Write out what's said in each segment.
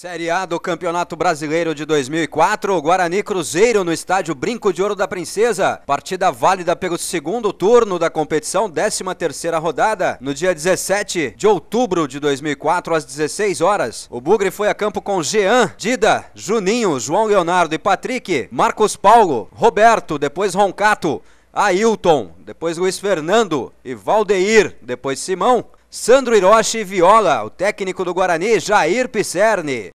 Série A do Campeonato Brasileiro de 2004, Guarani Cruzeiro no estádio Brinco de Ouro da Princesa. Partida válida pelo segundo turno da competição, 13ª rodada, no dia 17 de outubro de 2004, às 16 horas. O Bugre foi a campo com Jean, Dida, Juninho, João Leonardo e Patrick, Marcos Paulo, Roberto, depois Roncato, Ailton, depois Luiz Fernando e Valdeir, depois Simão, Sandro Hiroshi e Viola, o técnico do Guarani, Jair Pisserni.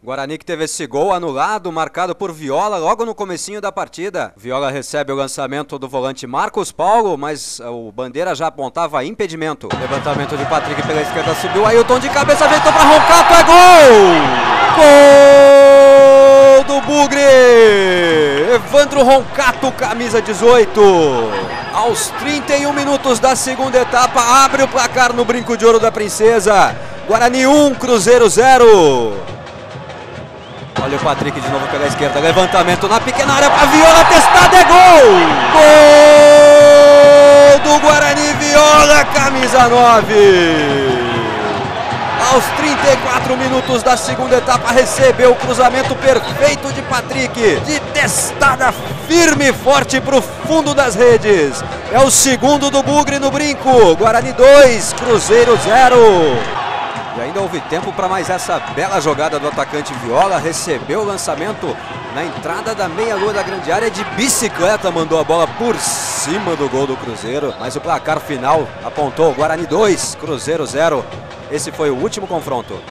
Guarani que teve esse gol anulado, marcado por Viola logo no comecinho da partida. Viola recebe o lançamento do volante Marcos Paulo, mas o bandeira já apontava impedimento. Levantamento de Patrick pela esquerda, subiu Ailton de cabeça, ajeitou para Roncato, é gol! Gol do Bugre! Evandro Roncato, camisa 18. Aos 31 minutos da segunda etapa, abre o placar no Brinco de Ouro da Princesa. Guarani 1, Cruzeiro 0. Olha o Patrick de novo pela esquerda, levantamento na pequena área para Viola, testada, é gol! Gol do Guarani, Viola, camisa 9. Aos 34 minutos da segunda etapa, recebeu o cruzamento perfeito de Patrick, de testada firme e forte para o fundo das redes. É o segundo do Bugre no Brinco. Guarani 2, Cruzeiro 0. E ainda houve tempo para mais essa bela jogada do atacante Viola. Recebeu o lançamento na entrada da meia-lua da grande área, de bicicleta, mandou a bola por cima do gol do Cruzeiro. Mas o placar final apontou Guarani 2, Cruzeiro 0. Esse foi o último confronto.